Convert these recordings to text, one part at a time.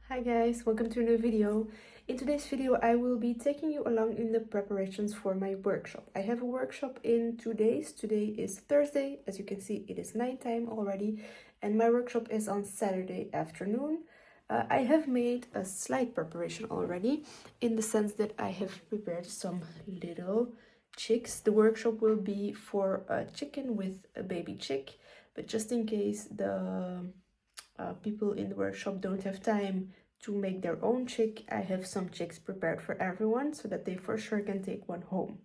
Hi guys, welcome to a new video. In today's video I will be taking you along in the preparations for my workshop. I have a workshop in 2 days. Today is Thursday. As you can see, it is nighttime already, and my workshop is on Saturday afternoon. I have made a slight preparation already, in the sense that I have prepared some little chicks. The workshop will be for a chicken with a baby chick, but just in case the people in the workshop don't have time to make their own chick, I have some chicks prepared for everyone so that they for sure can take one home.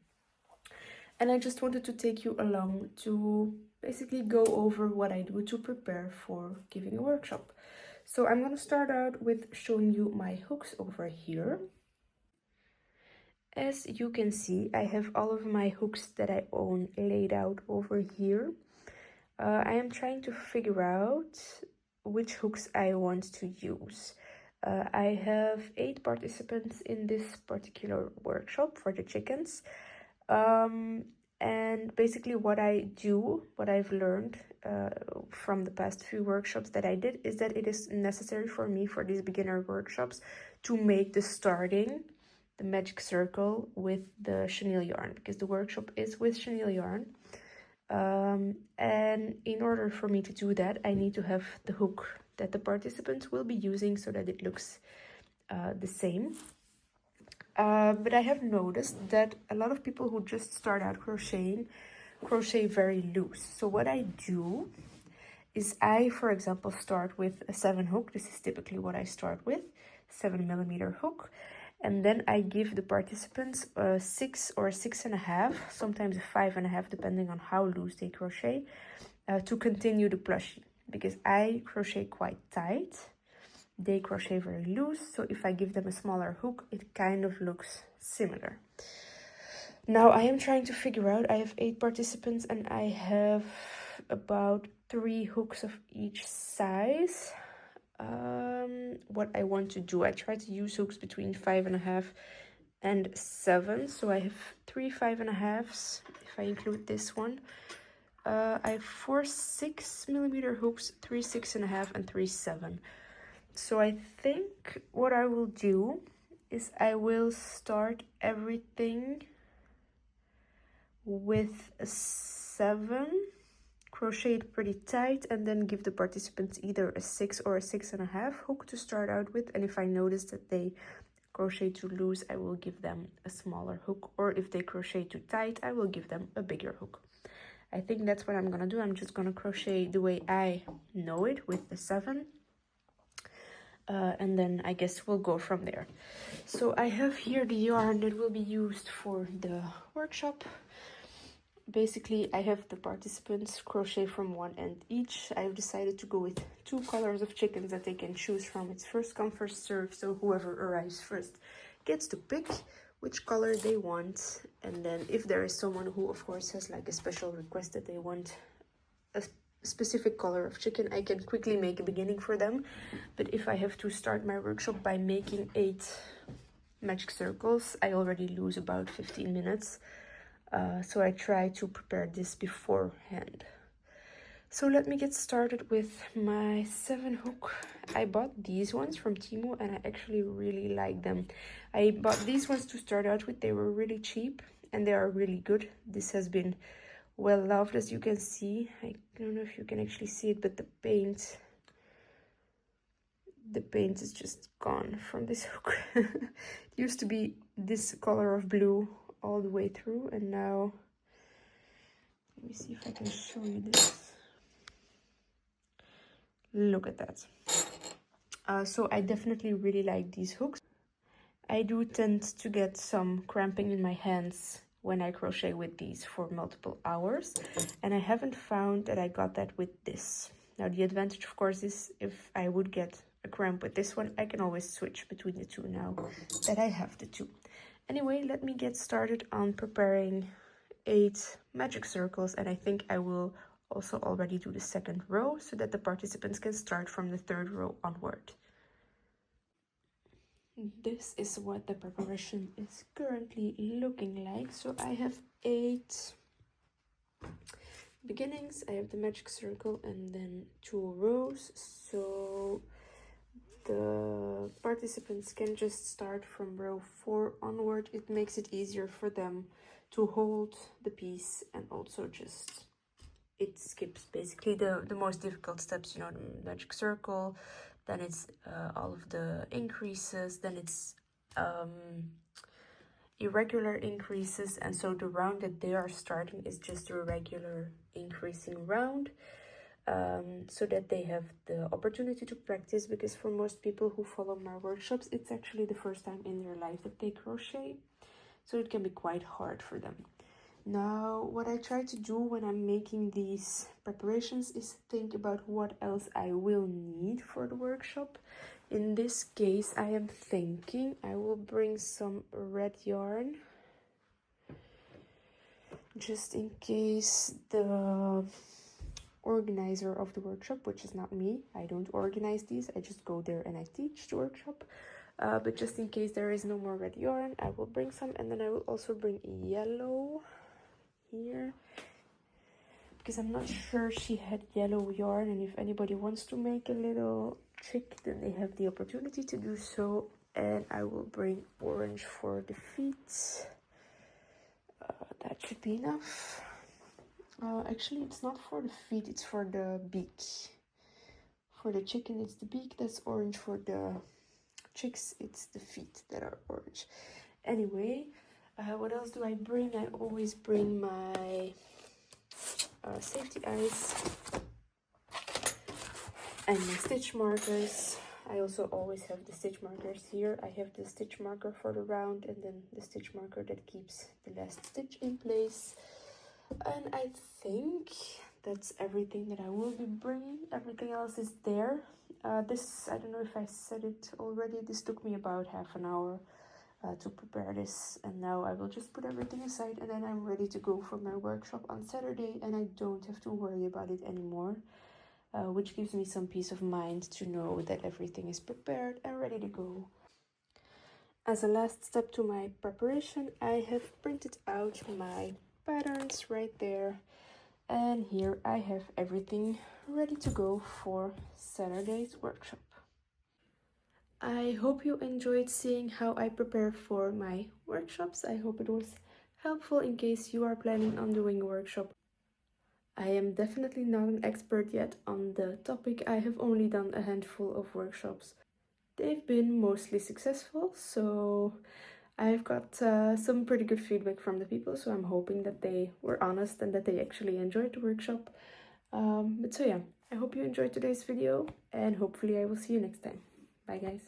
And I just wanted to take you along to basically go over what I do to prepare for giving a workshop. So I'm going to start out with showing you my hooks over here. As you can see, I have all of my hooks that I own laid out over here. I am trying to figure out which hooks I want to use. I have 8 participants in this particular workshop for the chickens. And basically what I've learned from the past few workshops that I did, is that it is necessary for me for these beginner workshops to make the magic circle with the chenille yarn, because the workshop is with chenille yarn. And in order for me to do that, I need to have the hook that the participants will be using so that it looks the same. But I have noticed that a lot of people who just start out crocheting crochet very loose. So what I do is I, for example, start with a 7 hook. This is typically what I start with, 7mm hook. And then I give the participants a 6 or 6.5, sometimes a 5.5, depending on how loose they crochet, to continue the plushie. Because I crochet quite tight, they crochet very loose, so if I give them a smaller hook, it kind of looks similar. Now I am trying to figure out, I have 8 participants and I have about 3 hooks of each size. What I want to do, I try to use hooks between 5.5 and 7, so I have 3 5.5s if I include this one. I have 4 6mm hooks, 3 6.5 and 3 7. So I think what I will do is I will start everything with a 7, crochet it pretty tight, and then give the participants either a 6 or a 6.5 hook to start out with. And if I notice that they crochet too loose, I will give them a smaller hook, or if they crochet too tight, I will give them a bigger hook. I think that's what I'm gonna do. I'm just gonna crochet the way I know it with the 7. And then I guess we'll go from there. So I have here the yarn that will be used for the workshop. Basically, I have the participants crochet from one end each. I've decided to go with 2 colors of chickens that they can choose from. It's first come, first serve, so whoever arrives first gets to pick which color they want. And then if there is someone who, of course, has like a special request that they want a specific color of chicken, I can quickly make a beginning for them. But if I have to start my workshop by making 8 magic circles, I already lose about 15 minutes. So I try to prepare this beforehand. So let me get started with my 7 hook. I bought these ones from Temu and I actually really like them. I bought these ones to start out with. They were really cheap and they are really good. This has been well loved, as you can see. I don't know if you can actually see it, but the paint is just gone from this hook. It used to be this color of blue all the way through, and now let me see if I can show you this. Look at that. So I definitely really like these hooks. I do tend to get some cramping in my hands when I crochet with these for multiple hours, and I haven't found that I got that with this. Now the advantage, of course, is if I would get a cramp with this one, I can always switch between the two now that I have the 2. Anyway, let me get started on preparing 8 magic circles, and I think I will also already do the 2nd row so that the participants can start from the 3rd row onward. This is what the preparation is currently looking like. So I have 8 beginnings, I have the magic circle, and then 2 rows. So the participants can just start from row 4 onward, it makes it easier for them to hold the piece, and also just it skips basically the most difficult steps, you know, the magic circle, then it's all of the increases, then it's irregular increases, and so the round that they are starting is just a regular increasing round, so that they have the opportunity to practice, because for most people who follow my workshops, it's actually the first time in their life that they crochet, so it can be quite hard for them. Now, what I try to do when I'm making these preparations is think about what else I will need for the workshop. In this case, I am thinking I will bring some red yarn, just in case the organizer of the workshop, which is not me, I don't organize these, I just go there and I teach the workshop. But just in case there is no more red yarn, I will bring some, and then I will also bring yellow here, because I'm not sure she had yellow yarn, and if anybody wants to make a little trick, then they have the opportunity to do so. And I will bring orange for the feet. That should be enough. Actually, it's not for the feet, it's for the beak. For the chicken, it's the beak that's orange. For the chicks, it's the feet that are orange. Anyway, what else do I bring? I always bring my safety eyes and my stitch markers. I also always have the stitch markers here. I have the stitch marker for the round, and then the stitch marker that keeps the last stitch in place. And I think that's everything that I will be bringing. Everything else is there. This, I don't know if I said it already, this took me about half an hour to prepare this, and now I will just put everything aside, and then I'm ready to go for my workshop on Saturday, and I don't have to worry about it anymore, which gives me some peace of mind to know that everything is prepared and ready to go. As a last step to my preparation, I have printed out my patterns right there, and here I have everything ready to go for Saturday's workshop. I hope you enjoyed seeing how I prepare for my workshops. I hope it was helpful in case you are planning on doing a workshop. I am definitely not an expert yet on the topic. I have only done a handful of workshops. They've been mostly successful, so I've got some pretty good feedback from the people, so I'm hoping that they were honest and that they actually enjoyed the workshop. But so yeah, I hope you enjoyed today's video, and hopefully I will see you next time. Bye guys.